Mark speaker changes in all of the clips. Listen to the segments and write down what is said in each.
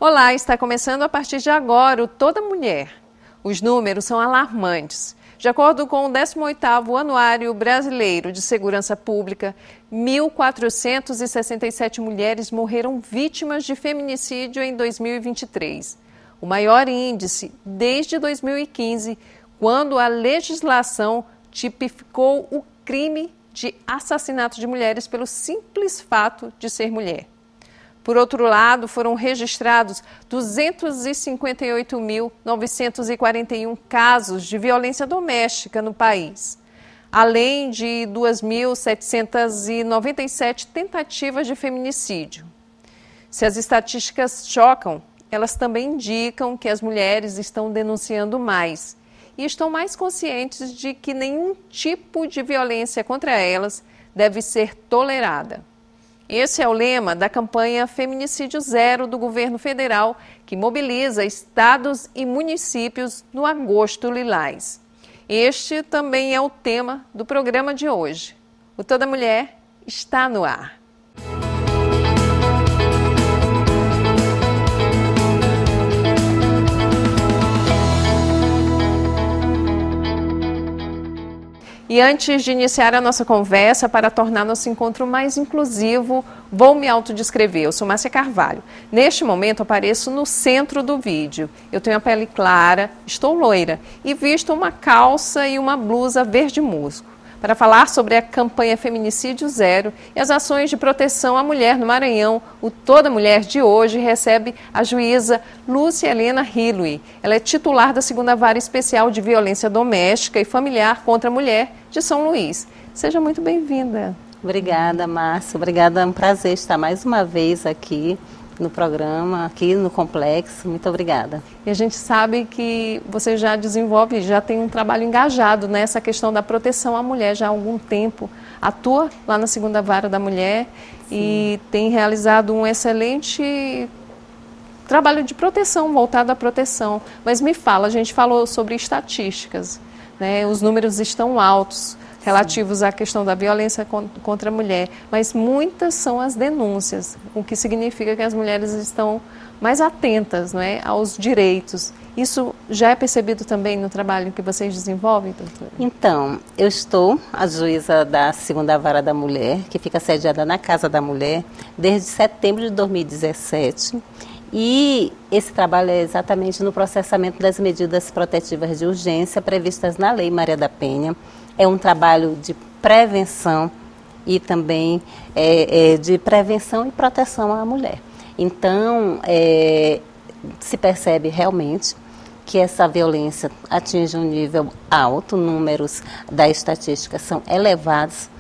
Speaker 1: Olá, está começando a partir de agora o Toda Mulher. Os números são alarmantes. De acordo com o 18º Anuário Brasileiro de Segurança Pública, 1.467 mulheres morreram vítimas de feminicídio em 2023. O maior índice desde 2015, quando a legislação tipificou o crime de assassinato de mulheres pelo simples fato de ser mulher. Por outro lado, foram registrados 258.941 casos de violência doméstica no país, além de 2.797 tentativas de feminicídio. Se as estatísticas chocam, elas também indicam que as mulheres estão denunciando mais e estão mais conscientes de que nenhum tipo de violência contra elas deve ser tolerada. Esse é o lema da campanha Feminicídio Zero do governo federal, que mobiliza estados e municípios no Agosto Lilás. Este também é o tema do programa de hoje. O Toda Mulher está no ar. E antes de iniciar a nossa conversa, para tornar nosso encontro mais inclusivo, vou me autodescrever. Eu sou Márcia Carvalho. Neste momento, apareço no centro do vídeo. Eu tenho a pele clara, estou loira e visto uma calça e uma blusa verde musgo. Para falar sobre a campanha Feminicídio Zero e as ações de proteção à mulher no Maranhão, o Toda Mulher de hoje recebe a juíza Lúcia Helena Hilui. Ela é titular da 2ª Vara Especial de Violência Doméstica e Familiar contra a Mulher de São Luís. Seja muito bem-vinda.
Speaker 2: Obrigada, Márcia. Obrigada, é um prazer estar mais uma vez aqui no programa, aqui no Complexo. Muito obrigada.
Speaker 1: E a gente sabe que você já desenvolve, já tem um trabalho engajado nessa questão da proteção à mulher já há algum tempo. Atua lá na 2ª Vara da Mulher. Sim. E tem realizado um excelente trabalho de proteção, voltado à proteção. Mas me fala, a gente falou sobre estatísticas, né? Os números estão altos relativos à questão da violência contra a mulher, mas muitas são as denúncias, o que significa que as mulheres estão mais atentas, não é, aos direitos. Isso já é percebido também no trabalho que vocês desenvolvem, doutora?
Speaker 2: Então, eu estou a juíza da 2ª Vara da Mulher, que fica sediada na Casa da Mulher, desde setembro de 2017. E esse trabalho é exatamente no processamento das medidas protetivas de urgência previstas na Lei Maria da Penha. É um trabalho de prevenção e também de prevenção e proteção à mulher. Então, se percebe realmente que essa violência atinge um nível alto, números da estatística são elevados,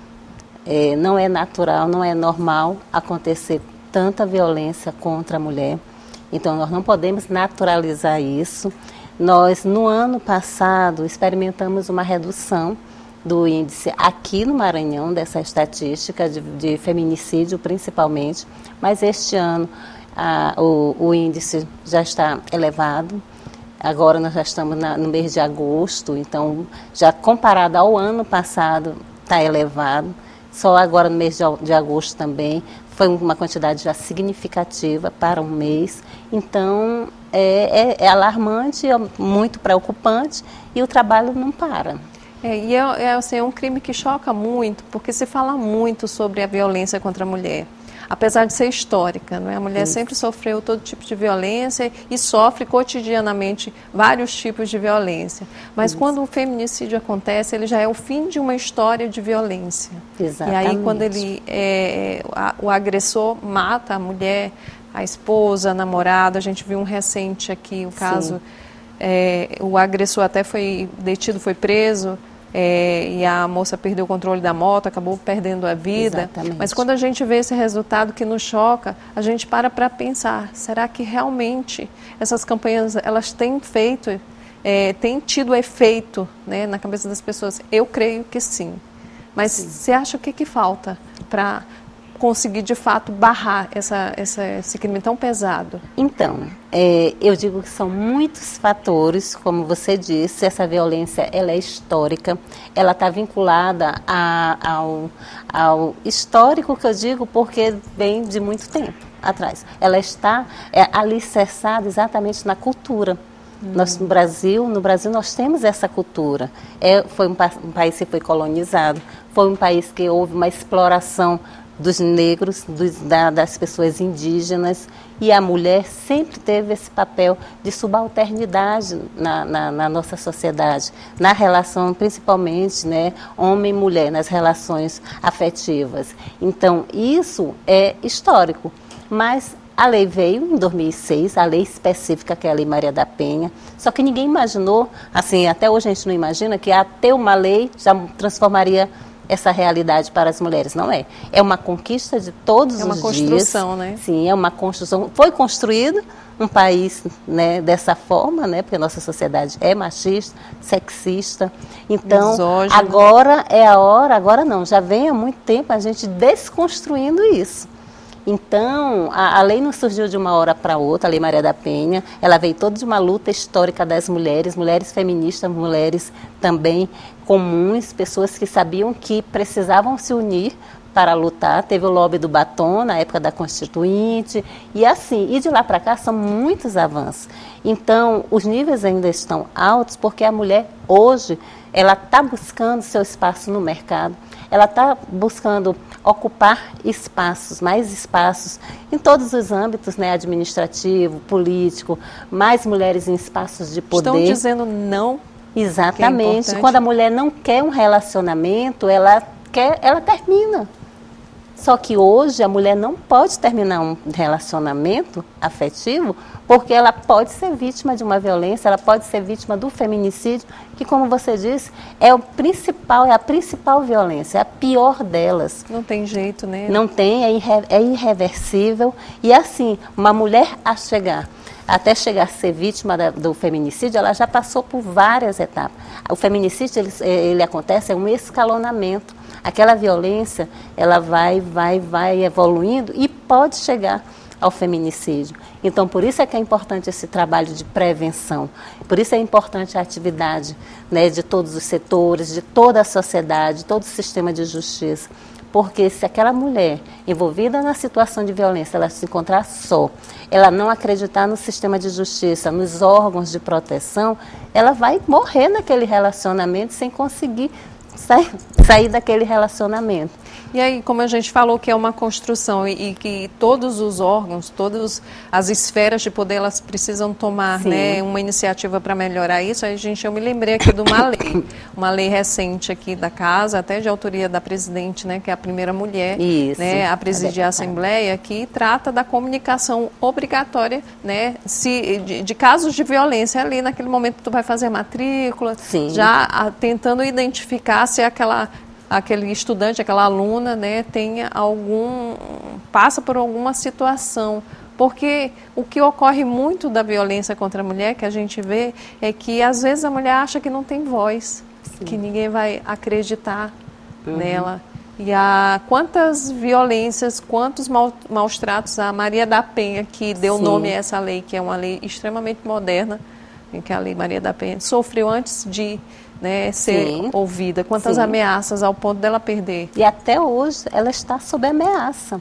Speaker 2: não é natural, não é normal acontecer tanta violência contra a mulher. Então, nós não podemos naturalizar isso. Nós, no ano passado, experimentamos uma redução do índice aqui no Maranhão, dessa estatística de feminicídio principalmente, mas este ano o índice já está elevado. Agora nós já estamos no mês de agosto, então já comparado ao ano passado está elevado. Só agora no mês de agosto também foi uma quantidade já significativa para um mês. Então é alarmante, é muito preocupante e o trabalho não para.
Speaker 1: É um crime que choca muito, porque se fala muito sobre a violência contra a mulher, apesar de ser histórica, não é? A mulher sempre sofreu todo tipo de violência e sofre cotidianamente vários tipos de violência. Mas quando o feminicídio acontece, ele já é o fim de uma história de violência.
Speaker 2: Exatamente.
Speaker 1: E aí quando o agressor mata a mulher, a esposa, a namorada, a gente viu um recente aqui, o caso... o agressor até foi detido, foi preso, e a moça perdeu o controle da moto, acabou perdendo a vida.
Speaker 2: Exatamente.
Speaker 1: Mas quando a gente vê esse resultado que nos choca, a gente para pensar, será que realmente essas campanhas elas têm feito, têm tido efeito, né, na cabeça das pessoas? Eu creio que sim. Mas você acha o que falta para conseguir, de fato, barrar esse crime tão pesado?
Speaker 2: Então, eu digo que são muitos fatores, como você disse, essa violência ela é histórica, ela está vinculada ao histórico, que eu digo, porque vem de muito tempo. atrás. Ela está alicerçada exatamente na cultura. Nós, no Brasil nós temos essa cultura. Foi um país que foi colonizado, foi um país que houve uma exploração dos negros, das pessoas indígenas, e a mulher sempre teve esse papel de subalternidade na nossa sociedade, na relação principalmente, né, homem e mulher, nas relações afetivas. Então, isso é histórico, mas a lei veio em 2006, a lei específica, que é a Lei Maria da Penha, só que ninguém imaginou, assim, até hoje a gente não imagina que ter uma lei já transformaria essa realidade para as mulheres. Não é. É uma conquista de todos os dias. É uma construção, né? Sim, é uma construção. Foi construído um país, né, dessa forma, né, porque a nossa sociedade é machista, sexista. Então, misógino. Agora é a hora, agora não, já vem há muito tempo a gente desconstruindo isso. Então, a lei não surgiu de uma hora para outra, a Lei Maria da Penha, ela veio toda de uma luta histórica das mulheres, mulheres feministas, mulheres também comuns, pessoas que sabiam que precisavam se unir para lutar. Teve o lobby do batom na época da Constituinte, e assim, e de lá para cá são muitos avanços. Então, os níveis ainda estão altos porque a mulher hoje, ela está buscando seu espaço no mercado, ela está buscando ocupar espaços, mais espaços em todos os âmbitos, né, administrativo, político, mais mulheres em espaços de poder.
Speaker 1: Estão dizendo não.
Speaker 2: Exatamente. Quando a mulher não quer um relacionamento, ela termina. Só que hoje a mulher não pode terminar um relacionamento afetivo porque ela pode ser vítima de uma violência, ela pode ser vítima do feminicídio, que, como você disse, é a principal violência, é a pior delas.
Speaker 1: Não tem jeito, né?
Speaker 2: Não tem, é irreversível. E assim, uma mulher até chegar a ser vítima do feminicídio, ela já passou por várias etapas. O feminicídio, ele acontece, é um escalonamento. Aquela violência, ela vai evoluindo e pode chegar ao feminicídio. Então, por isso é que é importante esse trabalho de prevenção, por isso é importante a atividade, né, de todos os setores, de toda a sociedade, todo o sistema de justiça. Porque se aquela mulher envolvida na situação de violência, ela se encontrar só, ela não acreditar no sistema de justiça, nos órgãos de proteção, ela vai morrer naquele relacionamento sem conseguir sair daquele relacionamento.
Speaker 1: E aí, como a gente falou que é uma construção e que todos os órgãos, todas as esferas de poder, elas precisam tomar, né, uma iniciativa para melhorar isso, eu me lembrei aqui de uma lei recente aqui da Casa, até de autoria da presidente, né, que é a primeira mulher, né, a presidir a Assembleia, que trata da comunicação obrigatória, né, de casos de violência ali, naquele momento que tu vai fazer a matrícula, já tentando identificar se aquele estudante, aquela aluna, né, passa por alguma situação. Porque o que ocorre muito da violência contra a mulher, que a gente vê, é que às vezes a mulher acha que não tem voz, que ninguém vai acreditar nela. E quantas violências, quantos maus tratos, a Maria da Penha, que deu nome a essa lei, que é uma lei extremamente moderna, que é a Lei Maria da Penha, sofreu antes de, né, ser ouvida. Quantas ameaças ao ponto dela perder.
Speaker 2: E até hoje ela está sob ameaça.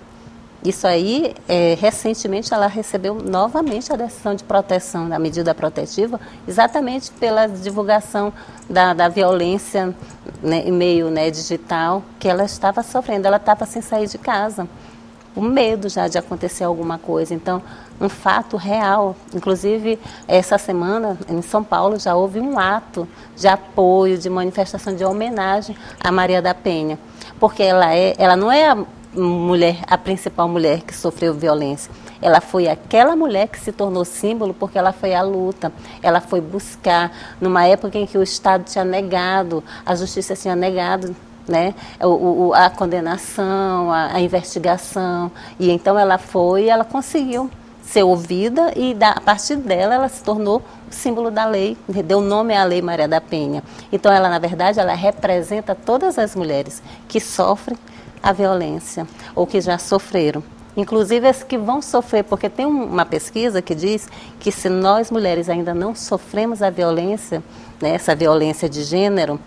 Speaker 2: Isso aí, recentemente ela recebeu novamente a decisão de proteção, da medida protetiva, exatamente pela divulgação da violência, né, em meio, né, digital, que ela estava sofrendo. Ela estava sem sair de casa, com medo já de acontecer alguma coisa. Então, um fato real. Inclusive, essa semana, em São Paulo, já houve um ato de apoio, de manifestação, de homenagem a Maria da Penha. Porque ela não é a principal mulher que sofreu violência. Ela foi aquela mulher que se tornou símbolo porque ela foi à luta. Ela foi buscar, numa época em que o Estado tinha negado, a justiça tinha negado, né, a condenação, a investigação. E então ela conseguiu ser ouvida e a partir dela ela se tornou o símbolo da lei, deu nome à Lei Maria da Penha. Então ela, na verdade, ela representa todas as mulheres que sofrem a violência ou que já sofreram. Inclusive as que vão sofrer, porque tem uma pesquisa que diz que se nós mulheres ainda não sofremos a violência, né, essa violência de gênero,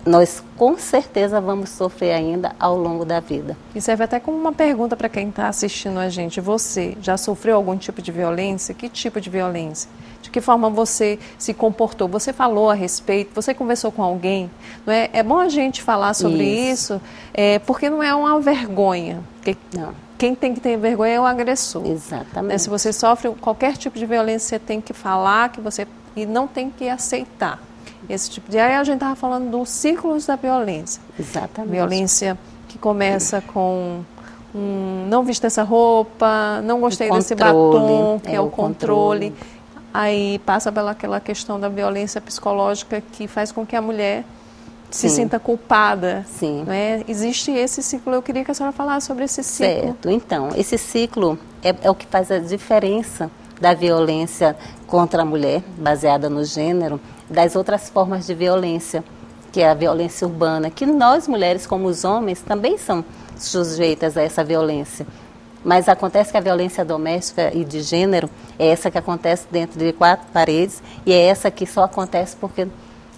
Speaker 2: nós com certeza vamos sofrer ainda ao longo da vida.
Speaker 1: E serve até como uma pergunta para quem está assistindo a gente. Você já sofreu algum tipo de violência? Que tipo de violência? De que forma você se comportou? Você falou a respeito? Você conversou com alguém? Não é? É bom a gente falar sobre isso, porque não é uma vergonha. Porque
Speaker 2: Não.
Speaker 1: quem tem que ter vergonha é o agressor.
Speaker 2: Exatamente.
Speaker 1: Né? Se você sofre qualquer tipo de violência, você tem que falar e não tem que aceitar. Esse tipo de... Aí a gente estava falando dos ciclos da violência.
Speaker 2: Exatamente.
Speaker 1: Violência que começa com não viste essa roupa, não gostei desse batom, que é o controle. Aí passa pelaquela questão da violência psicológica que faz com que a mulher se sinta culpada.
Speaker 2: Sim.
Speaker 1: Né? Existe esse ciclo, eu queria que a senhora falasse sobre esse ciclo.
Speaker 2: Certo, então, esse ciclo é o que faz a diferença da violência contra a mulher, baseada no gênero, das outras formas de violência, que é a violência urbana, que nós mulheres, como os homens, também são sujeitas a essa violência. Mas acontece que a violência doméstica e de gênero é essa que acontece dentro de 4 paredes e é essa que só acontece porque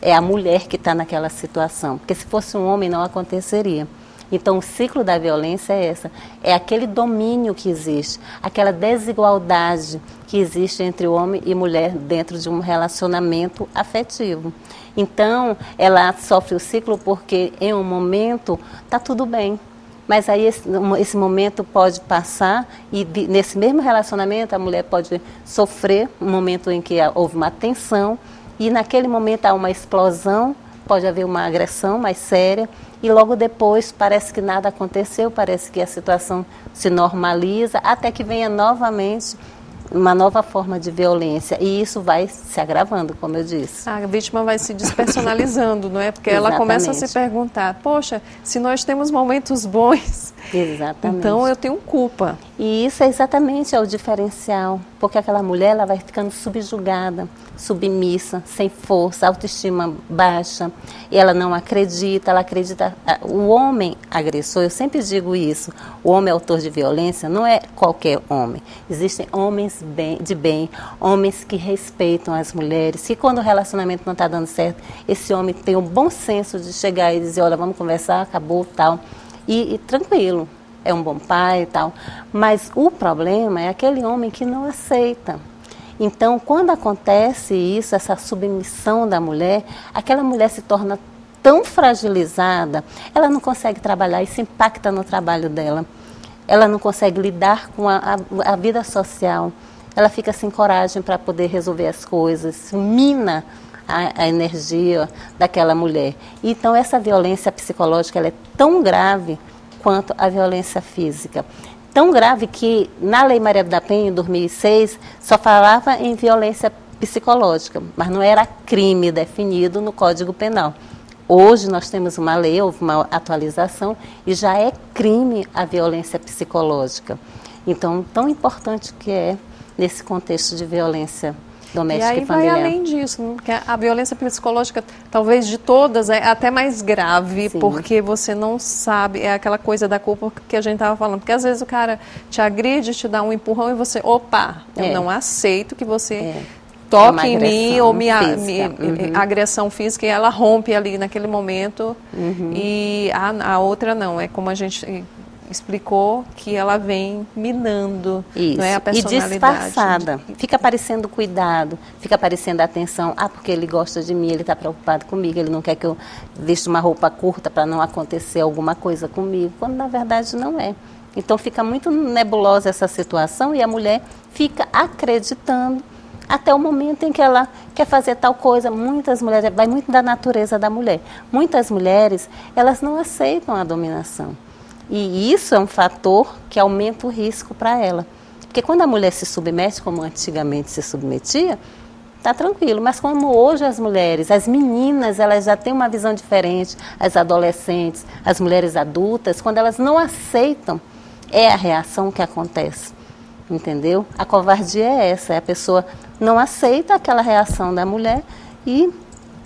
Speaker 2: é a mulher que está naquela situação. Porque se fosse um homem não aconteceria. Então, o ciclo da violência é essa. É aquele domínio que existe, aquela desigualdade que existe entre homem e mulher dentro de um relacionamento afetivo. Então, ela sofre o ciclo porque em um momento está tudo bem. Mas aí esse momento pode passar e nesse mesmo relacionamento a mulher pode sofrer um momento em que houve uma tensão e naquele momento há uma explosão, pode haver uma agressão mais séria e logo depois parece que nada aconteceu, parece que a situação se normaliza até que venha novamente uma nova forma de violência e isso vai se agravando, como eu disse.
Speaker 1: A vítima vai se despersonalizando, não é? Porque ela começa a se perguntar, poxa, se nós temos momentos bons,
Speaker 2: exatamente.
Speaker 1: Então eu tenho culpa.
Speaker 2: E isso é exatamente o diferencial, porque aquela mulher ela vai ficando subjugada, submissa, sem força, autoestima baixa, e ela não acredita, ela acredita... O homem agressor, eu sempre digo isso, o homem autor de violência não é qualquer homem. Existem homens de bem, homens que respeitam as mulheres, que quando o relacionamento não está dando certo, esse homem tem o bom senso de chegar e dizer, olha, vamos conversar, acabou, tal, e tranquilo. É um bom pai e tal, mas o problema é aquele homem que não aceita. Então, quando acontece isso, essa submissão da mulher, aquela mulher se torna tão fragilizada, ela não consegue trabalhar, isso impacta no trabalho dela. Ela não consegue lidar com a vida social, ela fica sem coragem para poder resolver as coisas, mina a energia daquela mulher. Então, essa violência psicológica ela é tão grave quanto a violência física. Tão grave que na Lei Maria da Penha, em 2006, só falava em violência psicológica, mas não era crime definido no Código Penal. Hoje nós temos uma lei, houve uma atualização, e já é crime a violência psicológica. Então, tão importante que é nesse contexto de violência doméstica e familiar.
Speaker 1: Vai além disso, porque a violência psicológica, talvez de todas, é até mais grave, sim, porque você não sabe, é aquela coisa da culpa que a gente estava falando, porque às vezes o cara te agride, te dá um empurrão e você, opa, eu não aceito que você toque em mim, ou agressão física, e ela rompe ali naquele momento, e a outra não, é como a gente explicou, que ela vem minando,
Speaker 2: isso,
Speaker 1: não é, a personalidade.
Speaker 2: E disfarçada, fica parecendo cuidado, fica parecendo atenção, porque ele gosta de mim, ele está preocupado comigo, ele não quer que eu vista uma roupa curta para não acontecer alguma coisa comigo, quando na verdade não é. Então fica muito nebulosa essa situação e a mulher fica acreditando até o momento em que ela quer fazer tal coisa. Muitas mulheres, vai muito da natureza da mulher, muitas mulheres, elas não aceitam a dominação. E isso é um fator que aumenta o risco para ela. Porque quando a mulher se submete, como antigamente se submetia, está tranquilo. Mas como hoje as mulheres, as meninas, elas já têm uma visão diferente, as adolescentes, as mulheres adultas, quando elas não aceitam, é a reação que acontece. Entendeu? A covardia é essa, a pessoa não aceita aquela reação da mulher e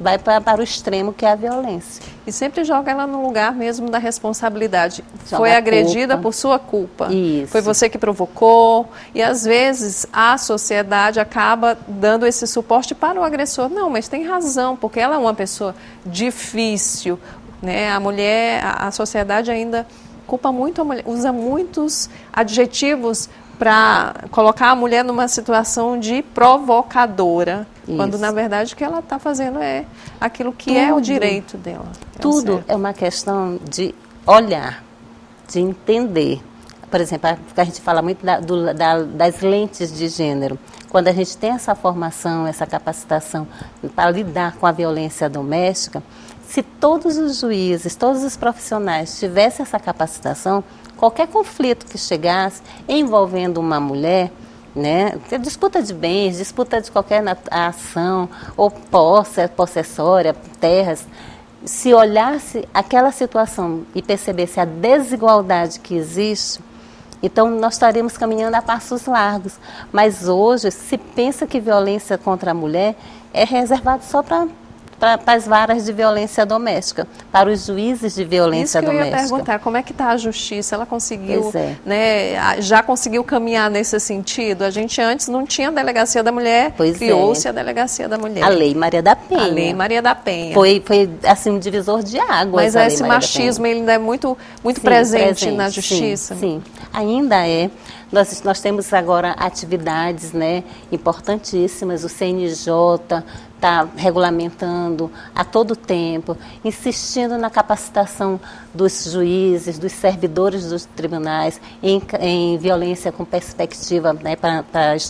Speaker 2: vai para o extremo que é a violência.
Speaker 1: e sempre joga ela no lugar mesmo da responsabilidade.
Speaker 2: Joga
Speaker 1: Foi
Speaker 2: a
Speaker 1: agredida
Speaker 2: culpa.
Speaker 1: por sua culpa.
Speaker 2: Isso.
Speaker 1: Foi você que provocou. E às vezes a sociedade acaba dando esse suporte para o agressor. Não, mas tem razão, porque ela é uma pessoa difícil, né? A mulher, a sociedade ainda culpa muito a mulher, usa muitos adjetivos para colocar a mulher numa situação de provocadora, quando na verdade o que ela está fazendo é aquilo que é o direito dela.
Speaker 2: Tudo é uma questão de olhar, de entender. Por exemplo, a gente fala muito das lentes de gênero. Quando a gente tem essa formação, essa capacitação para lidar com a violência doméstica, se todos os juízes, todos os profissionais tivessem essa capacitação, qualquer conflito que chegasse envolvendo uma mulher, né, disputa de bens, disputa de qualquer ação, ou possessória, terras, se olhasse aquela situação e percebesse a desigualdade que existe, então nós estaremos caminhando a passos largos. Mas hoje se pensa que violência contra a mulher é reservado só para as varas de violência doméstica, para os juízes de violência doméstica. Isso que eu ia perguntar,
Speaker 1: como é que está a justiça? Ela conseguiu, né, já conseguiu caminhar nesse sentido? A gente antes não tinha a Delegacia da Mulher, criou-se a Delegacia da Mulher.
Speaker 2: A Lei Maria da Penha.
Speaker 1: A Lei Maria da Penha.
Speaker 2: Foi assim, um divisor de águas.
Speaker 1: Mas esse machismo ele ainda é muito presente na justiça?
Speaker 2: Sim, ainda é. Nós temos agora atividades, né, importantíssimas, o CNJ está regulamentando a todo tempo, insistindo na capacitação dos juízes, dos servidores dos tribunais em violência com perspectiva, né, para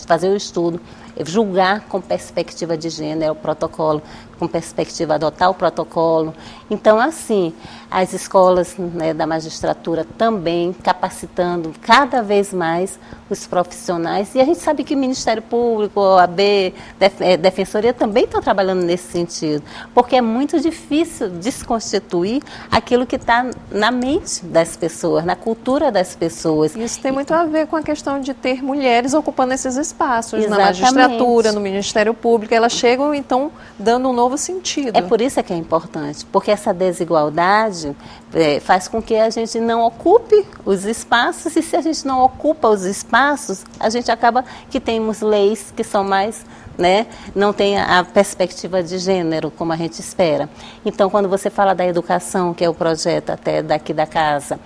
Speaker 2: fazer o estudo, julgar com perspectiva de gênero, o protocolo, com perspectiva, adotar o protocolo. Então, assim, as escolas, né, da magistratura também capacitando cada vez mais os profissionais. E a gente sabe que o Ministério Público, OAB, Defensoria também estão trabalhando nesse sentido, porque é muito difícil desconstituir aquilo que está na mente das pessoas, na cultura das pessoas.
Speaker 1: Isso tem muito a ver com a questão de ter mulheres ocupando esses espaços na magistratura, no Ministério Público. Elas chegam, então, dando um novo sentido.
Speaker 2: É por isso que é importante, porque essa desigualdade faz com que a gente não ocupe os espaços, e se a gente não ocupa os espaços, a gente acaba que temos leis que são mais, né, não tem a perspectiva de gênero como a gente espera. Então, quando você fala da educação, que é o projeto até daqui da casa,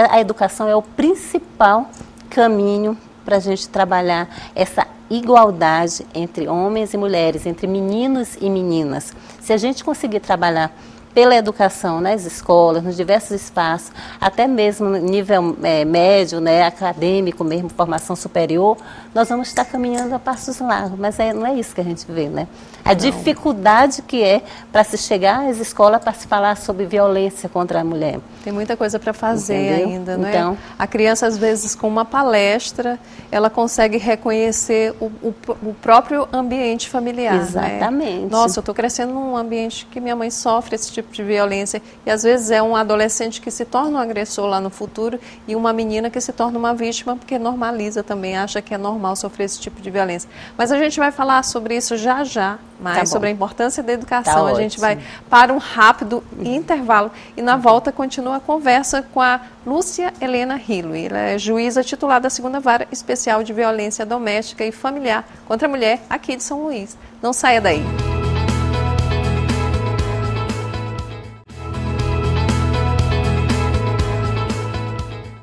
Speaker 2: a educação é o principal caminho para a gente trabalhar essa igualdade entre homens e mulheres, entre meninos e meninas. Se a gente conseguir trabalhar pela educação nas escolas, nos diversos espaços, até mesmo no nível médio, né, acadêmico mesmo, formação superior, nós vamos estar caminhando a passos largos, mas não é isso que a gente vê, né? A dificuldade que é para se chegar às escolas para se falar sobre violência contra a mulher.
Speaker 1: Tem muita coisa para fazer ainda, não é?
Speaker 2: Então,
Speaker 1: a criança, às vezes, com uma palestra, ela consegue reconhecer o próprio ambiente familiar.
Speaker 2: Exatamente.
Speaker 1: Né? Nossa, eu estou crescendo num ambiente que minha mãe sofre esse tipo de violência, e às vezes é um adolescente que se torna um agressor lá no futuro e uma menina que se torna uma vítima, porque normaliza também, acha que é normal sofrer esse tipo de violência. Mas a gente vai falar sobre isso já, mais sobre a importância da educação. A gente vai para um rápido intervalo e na volta continua a conversa com a Lúcia Helena Hilui. Ela é juíza titular da 2ª Vara Especial de Violência Doméstica e Familiar contra a Mulher aqui de São Luís. Não saia daí.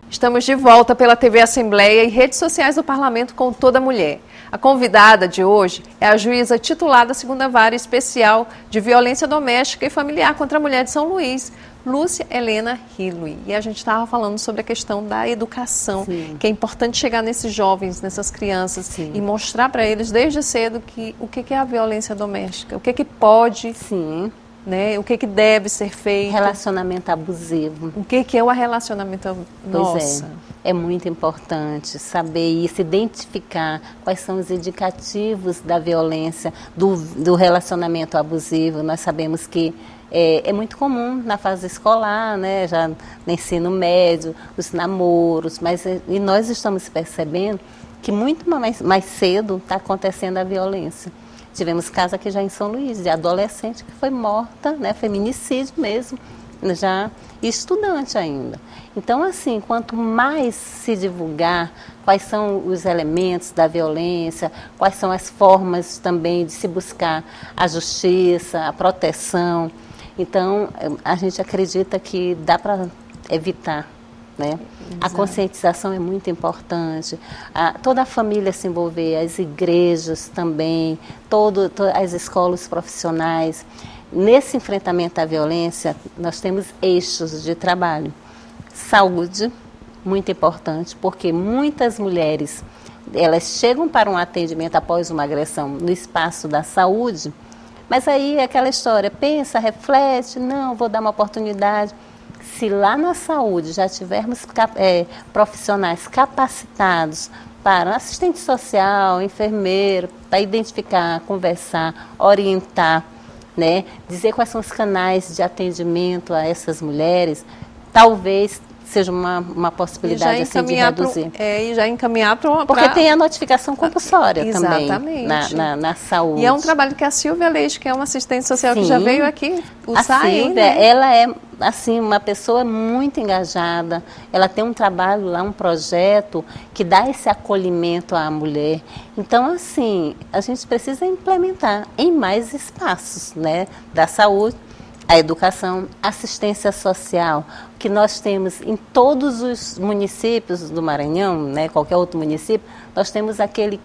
Speaker 1: Estamos de volta pela TV Assembleia e redes sociais do Parlamento com Toda Mulher. A convidada de hoje é a juíza titular da 2ª Vara Especial de Violência Doméstica e Familiar contra a Mulher de São Luís, Lúcia Helena Hilui. E a gente estava falando sobre a questão da educação, que é importante chegar nesses jovens, nessas crianças, e mostrar para eles desde cedo o que é a violência doméstica, o que pode... Né? O que deve ser feito.
Speaker 2: Relacionamento abusivo.
Speaker 1: O que é o relacionamento abusivo? Nossa.
Speaker 2: É muito importante saber e se identificar quais são os indicativos da violência, do relacionamento abusivo. Nós sabemos que é muito comum na fase escolar, né? Já no ensino médio, os namoros, e nós estamos percebendo que muito mais cedo está acontecendo a violência. Tivemos caso aqui já em São Luís, de adolescente que foi morta, né, feminicídio mesmo, já estudante ainda. Então, assim, quanto mais se divulgar quais são os elementos da violência, quais são as formas também de se buscar a justiça, a proteção, então a gente acredita que dá para evitar, né? A conscientização é muito importante, toda a família se envolver, as igrejas também, as escolas profissionais. Nesse enfrentamento à violência, nós temos eixos de trabalho. Saúde, muito importante, porque muitas mulheres, elas chegam para um atendimento após uma agressão no espaço da saúde, mas aí é aquela história, pensa, reflete, não, vou dar uma oportunidade. Se lá na saúde já tivermos profissionais capacitados para assistente social, enfermeiro, para identificar, conversar, orientar, né, dizer quais são os canais de atendimento a essas mulheres, talvez seja uma possibilidade assim, de reduzir.
Speaker 1: E já encaminhar para uma...
Speaker 2: Porque tem a notificação compulsória
Speaker 1: Exatamente.
Speaker 2: Também na saúde.
Speaker 1: E é um trabalho que a Silvia Leite, que é uma assistente social, sim, que já veio aqui,
Speaker 2: a Silvia, né? Ela é assim, uma pessoa muito engajada, ela tem um trabalho lá, um projeto que dá esse acolhimento à mulher. Então, assim, a gente precisa implementar em mais espaços, né, da saúde, a educação, assistência social, que nós temos em todos os municípios do Maranhão, né, qualquer outro município, nós temos aquele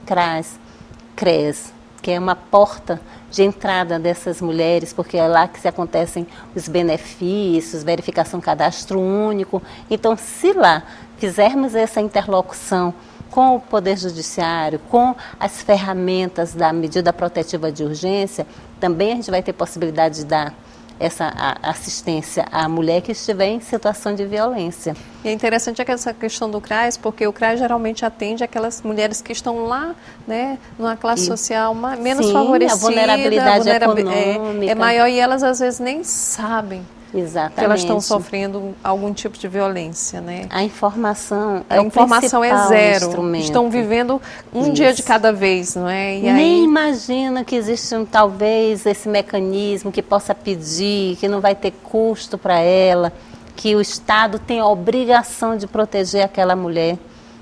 Speaker 2: CRES, que é uma porta de entrada dessas mulheres, porque é lá que se acontecem os benefícios, verificação cadastro único. Então, se lá fizermos essa interlocução com o Poder Judiciário, com as ferramentas da medida protetiva de urgência, também a gente vai ter possibilidade de dar essa assistência à mulher que estiver em situação de violência.
Speaker 1: E é interessante essa questão do CRAS, porque o CRAS geralmente atende aquelas mulheres que estão lá, né, numa classe social menos favorecida.
Speaker 2: A vulnerabilidade econômica
Speaker 1: é maior e elas às vezes nem sabem.
Speaker 2: Exatamente.
Speaker 1: Que elas estão sofrendo algum tipo de violência, né?
Speaker 2: A informação
Speaker 1: é zero.
Speaker 2: Instrumento.
Speaker 1: Estão vivendo um dia de cada vez, não é? E
Speaker 2: nem
Speaker 1: aí...
Speaker 2: imagina que existe talvez esse mecanismo que possa pedir, que não vai ter custo para ela, que o Estado tem a obrigação de proteger aquela mulher,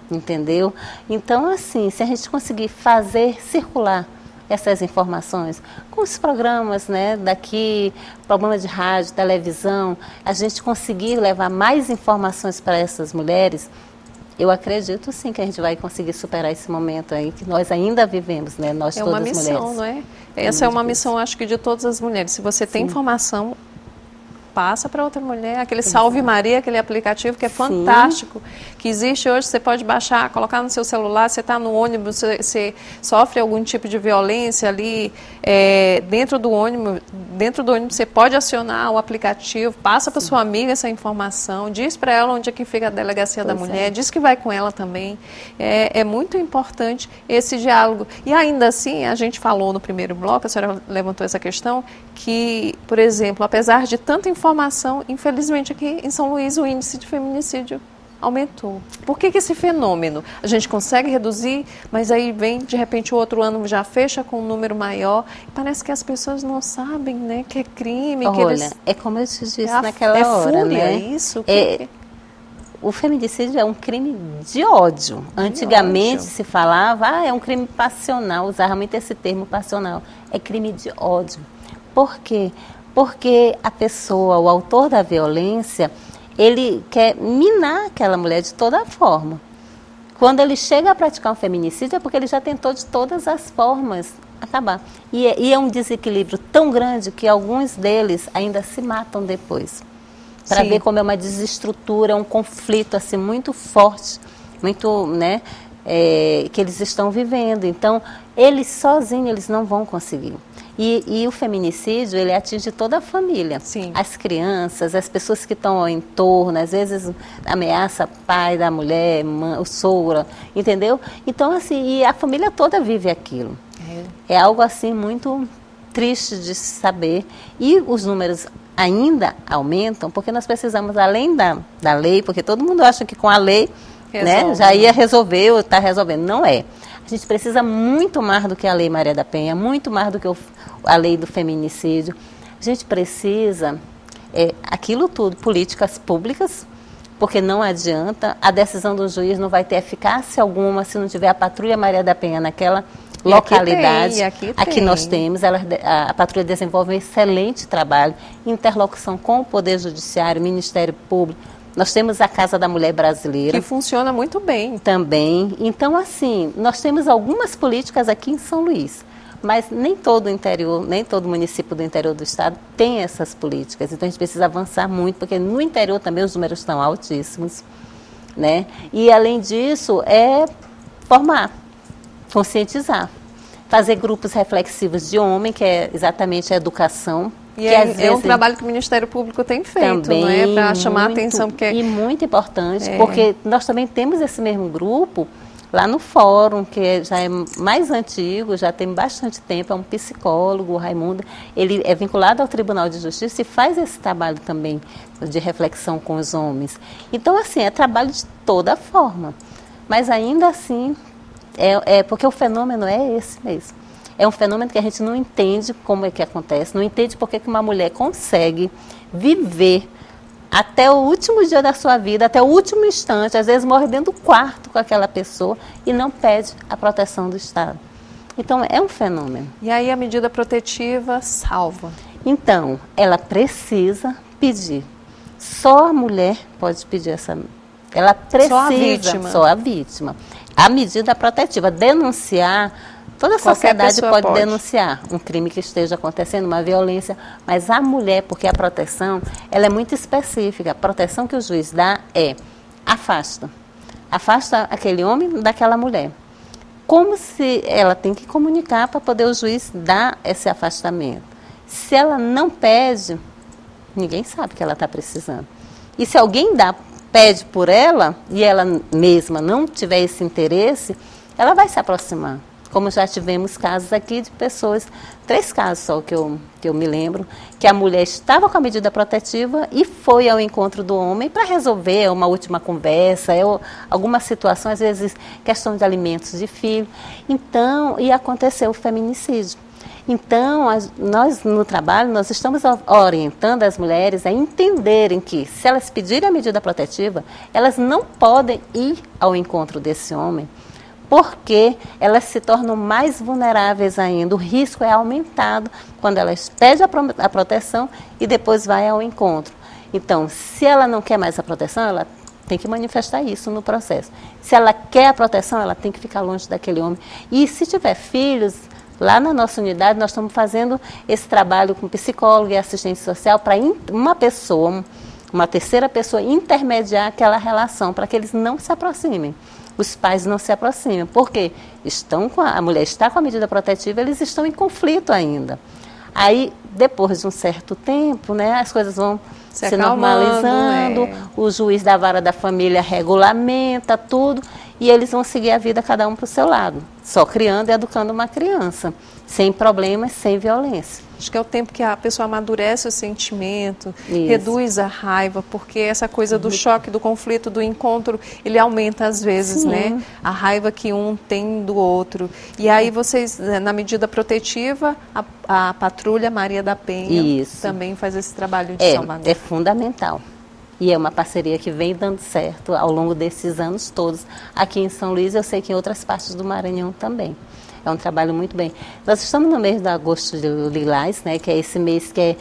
Speaker 2: entendeu? Então, assim, se a gente conseguir fazer circular essas informações, com os programas, né, daqui, programa de rádio, televisão, a gente conseguir levar mais informações para essas mulheres, eu acredito sim que a gente vai conseguir superar esse momento aí que nós ainda vivemos, né, nós todas mulheres.
Speaker 1: É uma missão, não é? Essa é uma missão, acho que de todas as mulheres. Se você tem informação, passa para outra mulher, aquele Salve Maria, aquele aplicativo que é fantástico, que existe hoje, você pode baixar, colocar no seu celular, você está no ônibus, você sofre algum tipo de violência ali, dentro do ônibus você pode acionar o aplicativo, passa para sua amiga essa informação, diz para ela onde é que fica a delegacia da mulher, diz que vai com ela também. É muito importante esse diálogo. E ainda assim, a gente falou no primeiro bloco, a senhora levantou essa questão, que, por exemplo, apesar de tanta informação, infelizmente aqui em São Luís o índice de feminicídio aumentou. Por que esse fenômeno? A gente consegue reduzir, mas aí vem, de repente, o outro ano já fecha com um número maior. Parece que as pessoas não sabem, né, que é crime.
Speaker 2: Olha,
Speaker 1: que eles...
Speaker 2: é como eu te disse naquela hora,
Speaker 1: fúria,
Speaker 2: né?
Speaker 1: Isso?
Speaker 2: O feminicídio é um crime de ódio. Antigamente se falava, é um crime passional, usava muito esse termo passional. É crime de ódio. Por quê? Porque a pessoa, o autor da violência, ele quer minar aquela mulher de toda forma. Quando ele chega a praticar um feminicídio é porque ele já tentou de todas as formas acabar. E é um desequilíbrio tão grande que alguns deles ainda se matam depois. Para ver como é uma desestrutura, um conflito assim, muito forte, muito, né, que eles estão vivendo. Então, eles sozinhos eles não vão conseguir. E o feminicídio, ele atinge toda a família.
Speaker 1: Sim.
Speaker 2: As crianças, as pessoas que estão ao entorno, às vezes ameaça pai da mulher, mãe, o sogra, entendeu? Então, assim, e a família toda vive aquilo. É algo, assim, muito triste de se saber. E os números ainda aumentam, porque nós precisamos, além da lei, porque todo mundo acha que com a lei, né, já ia resolver ou está resolvendo. Não é. A A gente precisa muito mais do que a Lei Maria da Penha, muito mais do que a lei do feminicídio. A gente precisa, aquilo tudo, políticas públicas, porque não adianta, a decisão do juiz não vai ter eficácia alguma se não tiver a Patrulha Maria da Penha naquela localidade. Aqui nós temos, a Patrulha desenvolve um excelente trabalho, interlocução com o Poder Judiciário, Ministério Público. Nós temos a Casa da Mulher Brasileira.
Speaker 1: Que funciona muito bem.
Speaker 2: Também. Então, assim, nós temos algumas políticas aqui em São Luís, mas nem todo o interior, nem todo município do interior do estado tem essas políticas. Então, a gente precisa avançar muito, porque no interior também os números estão altíssimos, né? E, além disso, formar, conscientizar, fazer grupos reflexivos de homem, que é exatamente a educação.
Speaker 1: E é um trabalho que o Ministério Público tem feito,
Speaker 2: também,
Speaker 1: não é? Para chamar a atenção. Porque
Speaker 2: e muito importante, porque nós também temos esse mesmo grupo lá no fórum, que já é mais antigo, já tem bastante tempo, é um psicólogo, o Raimundo, ele é vinculado ao Tribunal de Justiça e faz esse trabalho também de reflexão com os homens. Então, assim, é trabalho de toda forma, mas ainda assim, porque o fenômeno é esse mesmo. É um fenômeno que a gente não entende como é que acontece, não entende por que uma mulher consegue viver até o último dia da sua vida, até o último instante, às vezes morre dentro do quarto com aquela pessoa e não pede a proteção do Estado. Então, é um fenômeno.
Speaker 1: E aí a medida protetiva salva?
Speaker 2: Então, ela precisa pedir. Só a mulher pode pedir essa... Ela precisa...
Speaker 1: Só a vítima?
Speaker 2: Só a vítima. A medida protetiva, denunciar... Toda a sociedade pode denunciar um crime que esteja acontecendo, uma violência, mas a mulher, porque a proteção, ela é muito específica. A proteção que o juiz dá afasta. Afasta aquele homem daquela mulher. Como se ela tem que comunicar para poder o juiz dar esse afastamento. Se ela não pede, ninguém sabe que ela está precisando. E se alguém pede por ela, e ela mesma não tiver esse interesse, ela vai se aproximar. Como já tivemos casos aqui de pessoas, 3 casos só que eu me lembro, que a mulher estava com a medida protetiva e foi ao encontro do homem para resolver uma última conversa, alguma situação, às vezes questão de alimentos de filho. Então, e aconteceu o feminicídio. Então, nós no trabalho, nós estamos orientando as mulheres a entenderem que, se elas pedirem a medida protetiva, elas não podem ir ao encontro desse homem, porque elas se tornam mais vulneráveis ainda. O risco é aumentado quando elas pedem a proteção e depois vai ao encontro. Então, se ela não quer mais a proteção, ela tem que manifestar isso no processo. Se ela quer a proteção, ela tem que ficar longe daquele homem. E se tiver filhos, lá na nossa unidade, nós estamos fazendo esse trabalho com psicólogo e assistente social para uma pessoa, uma terceira pessoa, intermediar aquela relação, para que eles não se aproximem. Os pais não se aproximam, porque a mulher está com a medida protetiva, eles estão em conflito ainda. Aí, depois de um certo tempo, né, as coisas vão se normalizando, o juiz da vara da família regulamenta tudo, e eles vão seguir a vida cada um para o seu lado, só criando e educando uma criança, sem problemas, sem violência.
Speaker 1: Acho que é o tempo que a pessoa amadurece o sentimento, reduz a raiva, porque essa coisa do choque, do conflito, do encontro, ele aumenta às vezes, né? A raiva que um tem do outro. E aí vocês, na medida protetiva, a Patrulha Maria da Penha também faz esse trabalho de salvaguarda.
Speaker 2: É fundamental. E é uma parceria que vem dando certo ao longo desses anos todos. Aqui em São Luís, eu sei que em outras partes do Maranhão também. É um trabalho muito bem. Nós estamos no mês de agosto de Lilás, né, que é esse mês que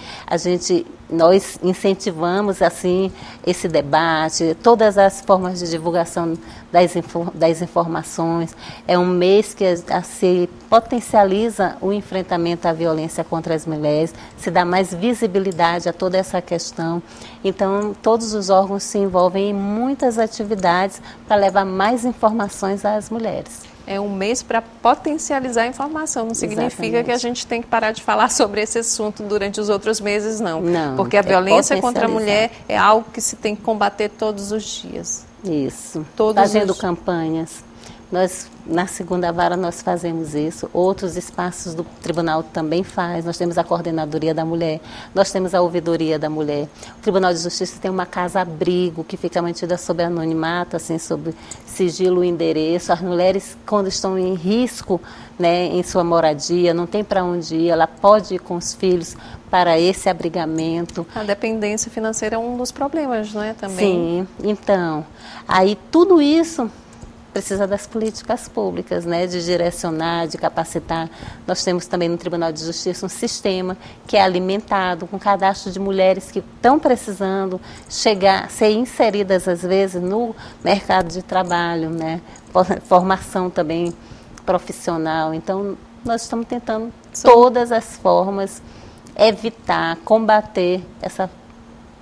Speaker 2: nós incentivamos assim, esse debate, todas as formas de divulgação das informações. É um mês que se potencializa o enfrentamento à violência contra as mulheres, se dá mais visibilidade a toda essa questão. Então, todos os órgãos se envolvem em muitas atividades para levar mais informações às mulheres.
Speaker 1: É um mês para potencializar a informação, não significa que a gente tem que parar de falar sobre esse assunto durante os outros meses, não. Porque a violência contra a mulher é algo que se tem que combater todos os dias.
Speaker 2: Isso, fazendo campanhas, Nós, na segunda vara, nós fazemos isso. Outros espaços do tribunal também faz. Nós temos a Coordenadoria da Mulher, nós temos a Ouvidoria da Mulher. O Tribunal de Justiça tem uma casa-abrigo que fica mantida sob anonimato, assim, sob sigilo e endereço. As mulheres, quando estão em risco, né, em sua moradia, não tem para onde ir, ela pode ir com os filhos para esse abrigamento.
Speaker 1: A dependência financeira é um dos problemas, não é? Também.
Speaker 2: Sim, então, aí tudo isso precisa das políticas públicas, né, de direcionar, de capacitar. Nós temos também no Tribunal de Justiça um sistema que é alimentado com cadastro de mulheres que estão precisando ser inseridas, às vezes, no mercado de trabalho, né, formação também profissional. Então, nós estamos tentando todas as formas evitar, combater essa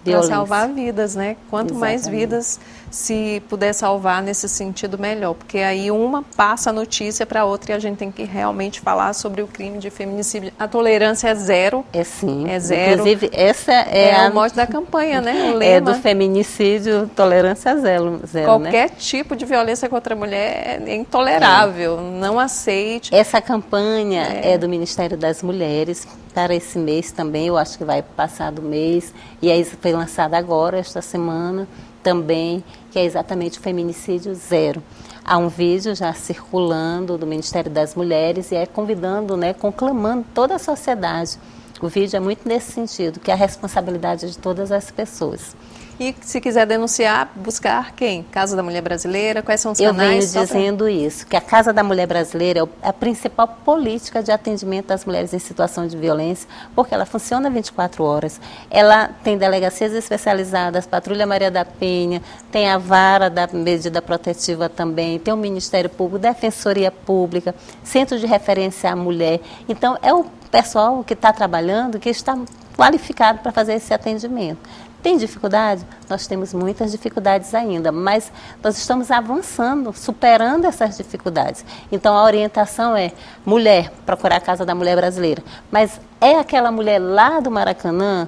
Speaker 2: violência.
Speaker 1: Para salvar vidas, né? Quanto mais vidas se puder salvar nesse sentido, melhor. Porque aí uma passa a notícia para outra e a gente tem que realmente falar sobre o crime de feminicídio. A tolerância é zero.
Speaker 2: É sim.
Speaker 1: É zero.
Speaker 2: Inclusive, essa é
Speaker 1: o mote da campanha, né? O
Speaker 2: É
Speaker 1: lema.
Speaker 2: do feminicídio, tolerância zero.
Speaker 1: Qualquer tipo de violência contra a mulher é intolerável. Não aceite.
Speaker 2: Essa campanha é do Ministério das Mulheres. Para esse mês também, eu acho que vai passar do mês. E aí foi lançada agora, esta semana, também, que é exatamente o feminicídio zero. Há um vídeo já circulando do Ministério das Mulheres e é convidando, né, conclamando toda a sociedade. O vídeo é muito nesse sentido, que é a responsabilidade de todas as pessoas.
Speaker 1: E se quiser denunciar, buscar quem? Casa da Mulher Brasileira? Quais são os canais?
Speaker 2: Eu venho dizendo isso, que a Casa da Mulher Brasileira é a principal política de atendimento das mulheres em situação de violência, porque ela funciona 24 horas. Ela tem delegacias especializadas, Patrulha Maria da Penha, tem a vara da medida protetiva também, tem o Ministério Público, Defensoria Pública, Centro de Referência à Mulher. Então, é o pessoal que está trabalhando, que está qualificado para fazer esse atendimento. Tem dificuldade? Nós temos muitas dificuldades ainda, mas nós estamos avançando, superando essas dificuldades. Então, a orientação é mulher, procurar a Casa da Mulher Brasileira. Mas é aquela mulher lá do Maracanã,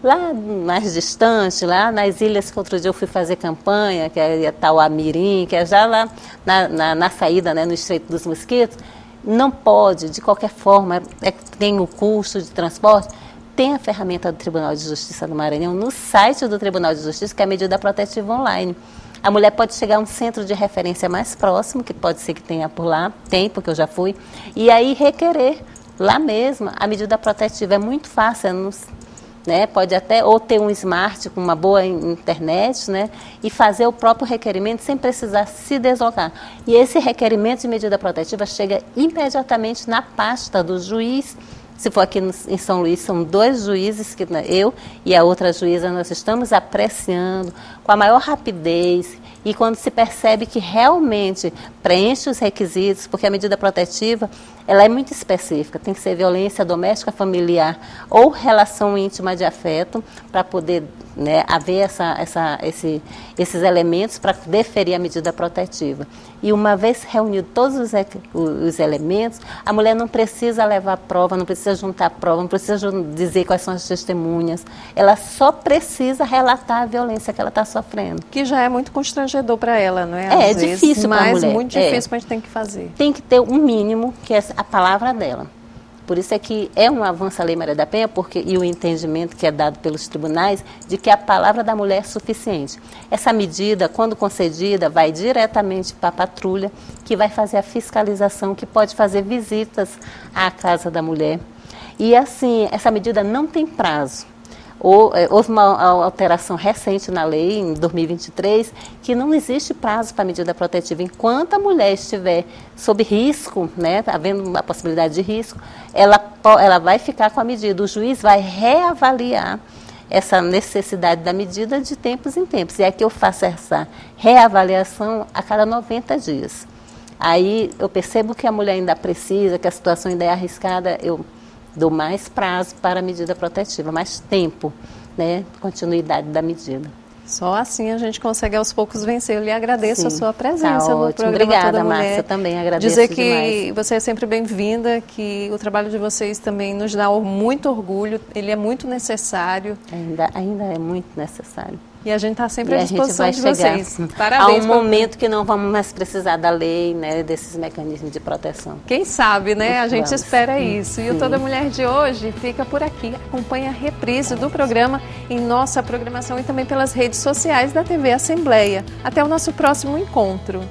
Speaker 2: lá mais distante, lá nas ilhas que outro dia eu fui fazer campanha, que é Itauamirim, que é já lá na saída, né, no Estreito dos Mosquitos, não pode, de qualquer forma, tem o custo de transporte. Tem a ferramenta do Tribunal de Justiça do Maranhão no site do Tribunal de Justiça, que é a medida protetiva online. A mulher pode chegar a um centro de referência mais próximo, que pode ser que tenha por lá, tem, porque eu já fui, e aí requerer lá mesmo a medida protetiva. É muito fácil, né? Pode até ou ter um smart com uma boa internet, né? E fazer o próprio requerimento sem precisar se deslocar. E esse requerimento de medida protetiva chega imediatamente na pasta do juiz. Se for aqui em São Luís, são 2 juízes, que eu e a outra juíza, nós estamos apreciando com a maior rapidez e quando se percebe que realmente preenche os requisitos, porque a medida protetiva ela é muito específica, tem que ser violência doméstica, familiar ou relação íntima de afeto para poder, né, haver esses elementos para deferir a medida protetiva. E uma vez reunido todos os elementos, a mulher não precisa levar prova, não precisa juntar prova, não precisa dizer quais são as testemunhas, ela só precisa relatar a violência que ela está sofrendo.
Speaker 1: Que já é muito constrangedor para ela, não é?
Speaker 2: É difícil para a mulher.
Speaker 1: Mas muito difícil, mas tem que fazer.
Speaker 2: Tem que ter um mínimo, que é a palavra dela. Por isso é que é um avanço a Lei Maria da Penha, e o entendimento que é dado pelos tribunais de que a palavra da mulher é suficiente. Essa medida, quando concedida, vai diretamente para a patrulha, que vai fazer a fiscalização, que pode fazer visitas à Casa da Mulher. E assim, essa medida não tem prazo. Houve uma alteração recente na lei, em 2023, que não existe prazo para a medida protetiva. Enquanto a mulher estiver sob risco, né, havendo uma possibilidade de risco, ela vai ficar com a medida. O juiz vai reavaliar essa necessidade da medida de tempos em tempos. E é que eu faço essa reavaliação a cada 90 dias. Aí eu percebo que a mulher ainda precisa, que a situação ainda é arriscada, eu dou mais prazo para a medida protetiva, mais tempo, né, continuidade da medida.
Speaker 1: Só assim a gente consegue aos poucos vencer. Eu lhe agradeço a sua presença
Speaker 2: tá
Speaker 1: no
Speaker 2: ótimo.
Speaker 1: programa
Speaker 2: Obrigada,
Speaker 1: Toda Mulher.
Speaker 2: Márcia, também agradeço
Speaker 1: Dizer que
Speaker 2: demais.
Speaker 1: você é sempre bem-vinda, que o trabalho de vocês também nos dá muito orgulho, ele é muito necessário.
Speaker 2: Ainda é muito necessário.
Speaker 1: E a gente está sempre à
Speaker 2: E a gente
Speaker 1: disposição
Speaker 2: vai
Speaker 1: de
Speaker 2: chegar
Speaker 1: vocês. Parabéns.
Speaker 2: a um momento que não vamos mais precisar da lei, né, desses mecanismos de proteção.
Speaker 1: Quem sabe, né? A gente
Speaker 2: Vamos.
Speaker 1: espera isso. E o
Speaker 2: Sim.
Speaker 1: Toda Mulher de hoje fica por aqui. Acompanhe a reprise do programa em nossa programação e também pelas redes sociais da TV Assembleia. Até o nosso próximo encontro.